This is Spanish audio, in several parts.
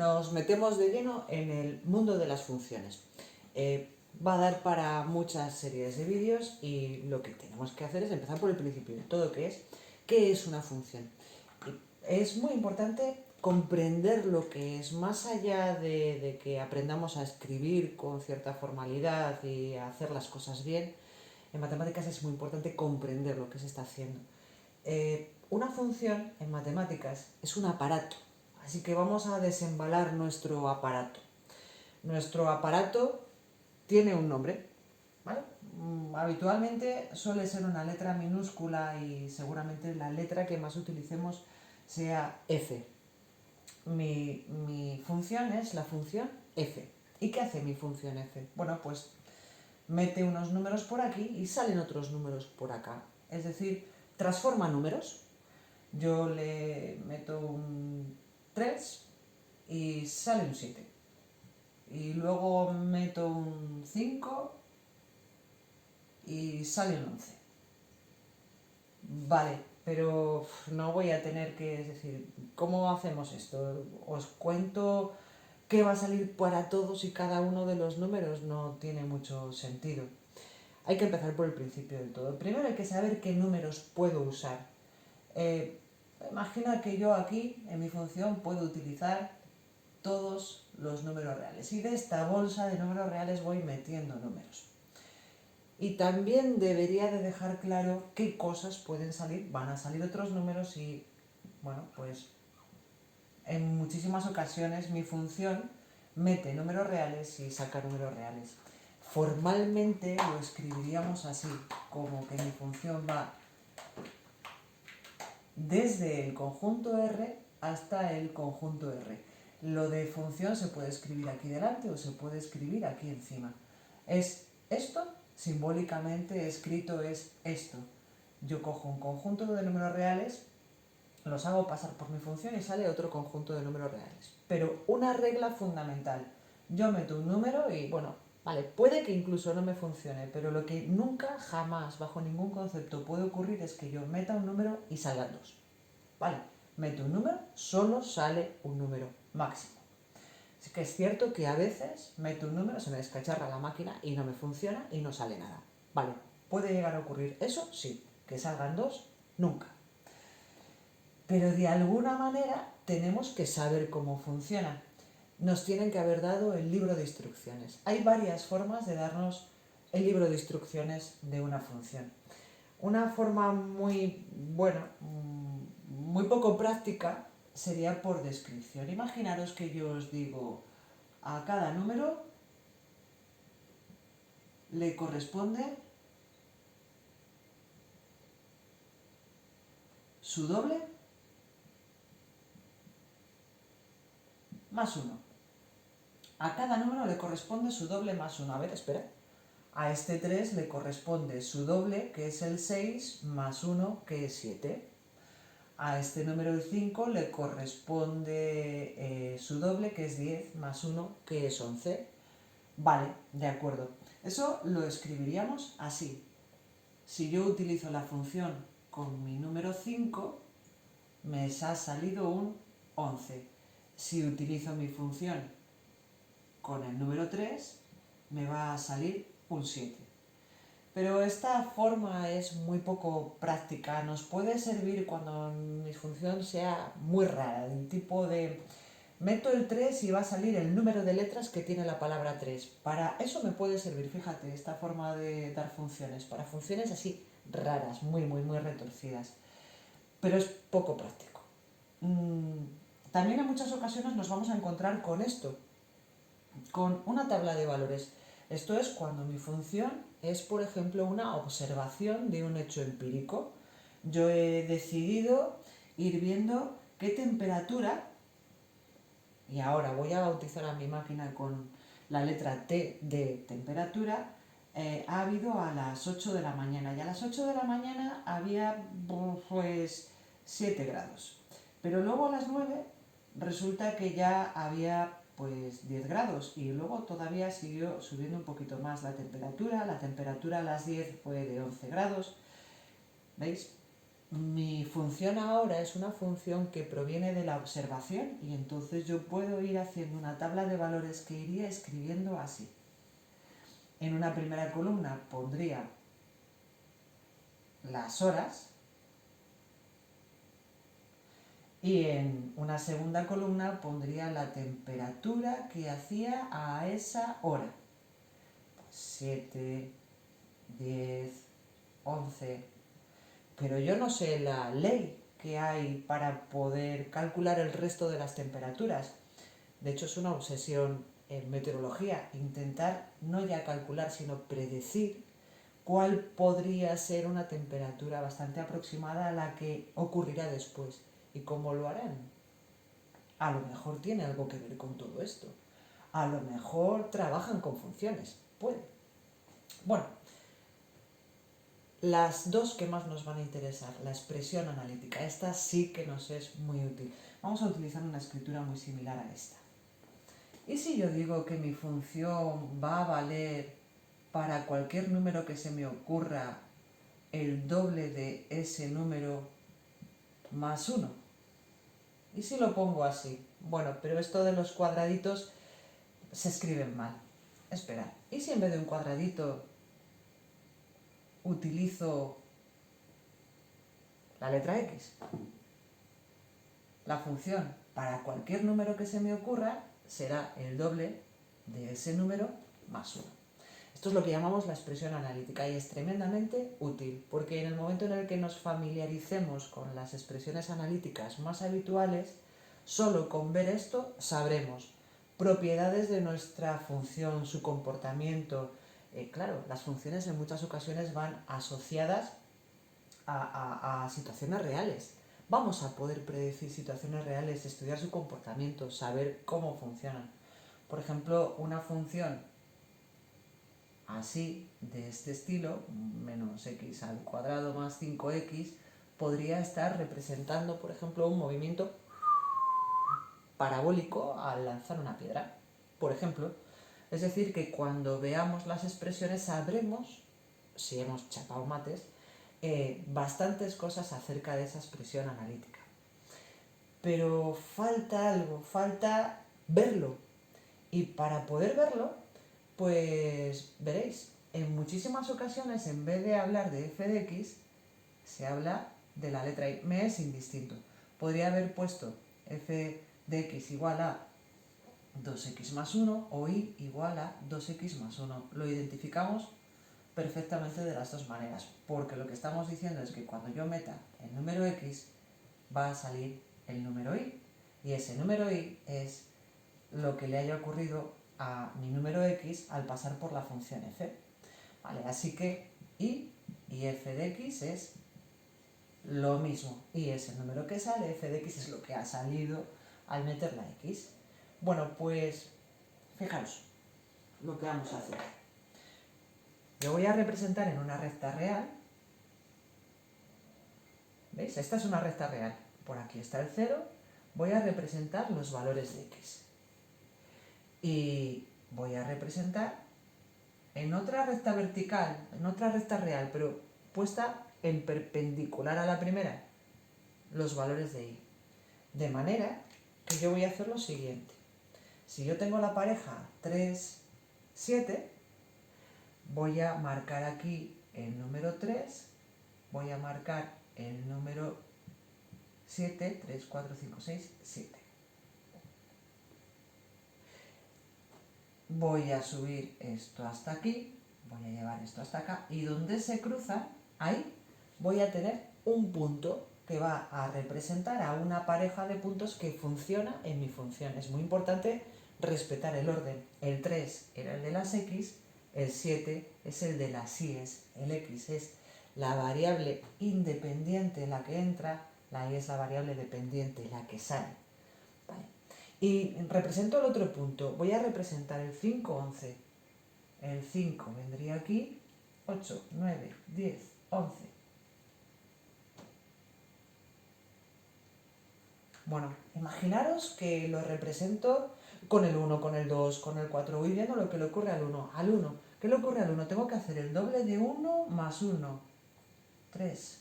nos metemos de lleno en el mundo de las funciones. Va a dar para muchas series de vídeos y lo que tenemos que hacer es empezar por el principio de todo, que es ¿qué es una función? Es muy importante comprender lo que es, más allá de que aprendamos a escribir con cierta formalidad y a hacer las cosas bien. En matemáticas es muy importante comprender lo que se está haciendo. Una función en matemáticas es un aparato, así que vamos a desembalar nuestro aparato. Nuestro aparato tiene un nombre, ¿vale? Habitualmente suele ser una letra minúscula y seguramente la letra que más utilicemos sea f. Mi función es la función f. ¿Y qué hace mi función f? Bueno, pues mete unos números por aquí y salen otros números por acá. Es decir, transforma números. Yo le meto un 3 y sale un 7. Y luego meto un 5 y sale un 11. Vale, pero no voy a tener que, es decir, ¿cómo hacemos esto? Os cuento qué va a salir para todos y cada uno de los números, no tiene mucho sentido. Hay que empezar por el principio del todo. Primero hay que saber qué números puedo usar. Imagina que yo aquí, en mi función, puedo utilizar todos los números reales. Y de esta bolsa de números reales voy metiendo números. Y también debería de dejar claro qué cosas pueden salir. Van a salir otros números y, bueno, pues en muchísimas ocasiones mi función mete números reales y saca números reales. Formalmente lo escribiríamos así, como que mi función va desde el conjunto R hasta el conjunto R. Lo de función se puede escribir aquí delante o se puede escribir aquí encima. Es esto, simbólicamente escrito es esto. Yo cojo un conjunto de números reales, los hago pasar por mi función y sale otro conjunto de números reales. Pero una regla fundamental, yo meto un número y, bueno, vale, puede que incluso no me funcione, pero lo que nunca, jamás, bajo ningún concepto puede ocurrir es que yo meta un número y salgan dos. Vale, meto un número, solo sale un número máximo. Así que es cierto que a veces meto un número, se me descacharra la máquina y no me funciona y no sale nada. Vale, ¿puede llegar a ocurrir eso? Sí. ¿Que salgan dos? Nunca. Pero de alguna manera tenemos que saber cómo funciona. Nos tienen que haber dado el libro de instrucciones. Hay varias formas de darnos el libro de instrucciones de una función. Una forma muy, bueno, muy poco práctica sería por descripción. Imaginaros que yo os digo, a cada número le corresponde su doble más 1. A cada número le corresponde su doble más 1. A ver, espera. A este 3 le corresponde su doble, que es el 6, más 1, que es 7. A este número el 5 le corresponde su doble, que es 10, más 1, que es 11. Vale, de acuerdo. Eso lo escribiríamos así. Si yo utilizo la función con mi número 5, me ha salido un 11. Si utilizo mi función con el número 3, me va a salir un 7. Pero esta forma es muy poco práctica. Nos puede servir cuando mi función sea muy rara, del tipo de meto el 3 y va a salir el número de letras que tiene la palabra 3. Para eso me puede servir, fíjate, esta forma de dar funciones. Para funciones así raras, muy retorcidas. Pero es poco práctico. También en muchas ocasiones nos vamos a encontrar con esto, con una tabla de valores. Esto es cuando mi función es, por ejemplo, una observación de un hecho empírico. Yo he decidido ir viendo qué temperatura, y ahora voy a bautizar a mi máquina con la letra T de temperatura, ha habido a las 8 de la mañana. Y a las 8 de la mañana había pues 7 grados. Pero luego a las 9 resulta que ya había pues 10 grados y luego todavía siguió subiendo un poquito más la temperatura a las 10 fue de 11 grados. ¿Veis? mi función ahora es una función que proviene de la observación y entonces yo puedo ir haciendo una tabla de valores que iría escribiendo así. En una primera columna pondría las horas y en una segunda columna pondría la temperatura que hacía a esa hora. 7, 10, 11. Pero yo no sé la ley que hay para poder calcular el resto de las temperaturas. De hecho, es una obsesión en meteorología, intentar no ya calcular, sino predecir cuál podría ser una temperatura bastante aproximada a la que ocurrirá después. ¿Y cómo lo harán? A lo mejor tiene algo que ver con todo esto. A lo mejor trabajan con funciones. Puede. Bueno, las dos que más nos van a interesar, la expresión analítica, esta sí que nos es muy útil. Vamos a utilizar una escritura muy similar a esta. ¿Y si yo digo que mi función va a valer para cualquier número que se me ocurra el doble de ese número más 1? ¿Y si lo pongo así? Bueno, pero esto de los cuadraditos se escriben mal. Esperad, ¿y si en vez de un cuadradito utilizo la letra X? La función para cualquier número que se me ocurra será el doble de ese número más 1. Esto es lo que llamamos la expresión analítica y es tremendamente útil, porque en el momento en el que nos familiaricemos con las expresiones analíticas más habituales, solo con ver esto sabremos propiedades de nuestra función, su comportamiento. Claro, las funciones en muchas ocasiones van asociadas a situaciones reales. Vamos a poder predecir situaciones reales, estudiar su comportamiento, saber cómo funcionan. Por ejemplo, una función así, de este estilo, menos x al cuadrado más 5x, podría estar representando, por ejemplo, un movimiento parabólico al lanzar una piedra, por ejemplo. Es decir, que cuando veamos las expresiones sabremos, si hemos chapado mates, bastantes cosas acerca de esa expresión analítica. Pero falta algo, falta verlo. Y para poder verlo, pues veréis, en muchísimas ocasiones en vez de hablar de f de x, se habla de la letra y. Me es indistinto. Podría haber puesto f de x igual a 2x más 1 o y igual a 2x más 1. Lo identificamos perfectamente de las dos maneras, porque lo que estamos diciendo es que cuando yo meta el número x va a salir el número y, y ese número y es lo que le haya ocurrido a mi número x al pasar por la función f. Vale, así que y f de x es lo mismo, y es el número que sale, f de x es lo que ha salido al meter la x. Bueno, pues fijaros lo que vamos a hacer. Yo voy a representar en una recta real. ¿Veis? Esta es una recta real. Por aquí está el 0. Voy a representar los valores de x. Y voy a representar en otra recta vertical, en otra recta real, pero puesta en perpendicular a la primera, los valores de y. De manera que yo voy a hacer lo siguiente. Si yo tengo la pareja 3, 7, voy a marcar aquí el número 3, voy a marcar el número 7, 3, 4, 5, 6, 7. Voy a subir esto hasta aquí, voy a llevar esto hasta acá, y donde se cruza, ahí voy a tener un punto que va a representar a una pareja de puntos que funciona en mi función. Es muy importante respetar el orden. El 3 era el de las x, el 7 es el de las y's, el x es la variable independiente la que entra, la y es la variable dependiente la que sale. ¿Vale? Y represento el otro punto. Voy a representar el 5, 11. El 5 vendría aquí, 8, 9, 10, 11. Bueno, imaginaros que lo represento con el 1, con el 2, con el 4. Voy viendo lo que le ocurre al 1. Al 1. ¿Qué le ocurre al 1? Tengo que hacer el doble de 1 más 1. 3.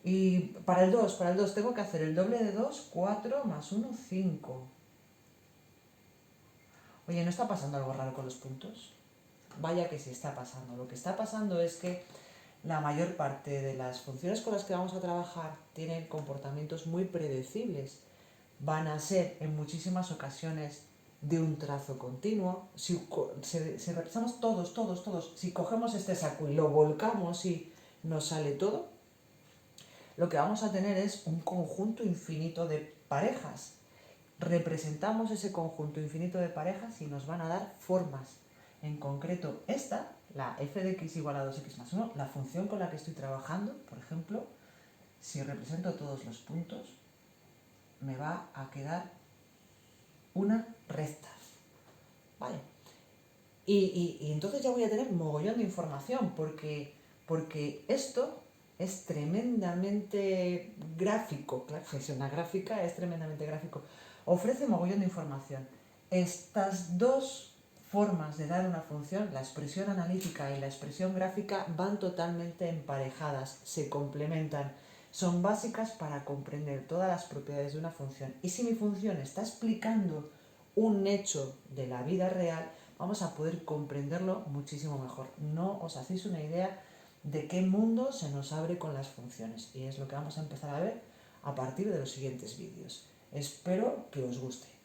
Y para el 2 tengo que hacer el doble de 2, 4 más 1, 5. Oye, ¿no está pasando algo raro con los puntos? Vaya que sí está pasando. Lo que está pasando es que la mayor parte de las funciones con las que vamos a trabajar tienen comportamientos muy predecibles. Van a ser en muchísimas ocasiones de un trazo continuo. Si represamos todos, si cogemos este saco y lo volcamos y nos sale todo, lo que vamos a tener es un conjunto infinito de parejas. Representamos ese conjunto infinito de parejas y nos van a dar formas. En concreto, esta, la f de x igual a 2x más 1, la función con la que estoy trabajando, por ejemplo, si represento todos los puntos, me va a quedar una recta. ¿Vale? Y entonces ya voy a tener mogollón de información, porque esto es tremendamente gráfico. Claro, es una gráfica, es tremendamente gráfico. Ofrece mogollón de información. Estas dos formas de dar una función, la expresión analítica y la expresión gráfica, van totalmente emparejadas, se complementan, son básicas para comprender todas las propiedades de una función. Y si mi función está explicando un hecho de la vida real, vamos a poder comprenderlo muchísimo mejor. No os hacéis una idea de qué mundo se nos abre con las funciones, y es lo que vamos a empezar a ver a partir de los siguientes vídeos. Espero que os guste.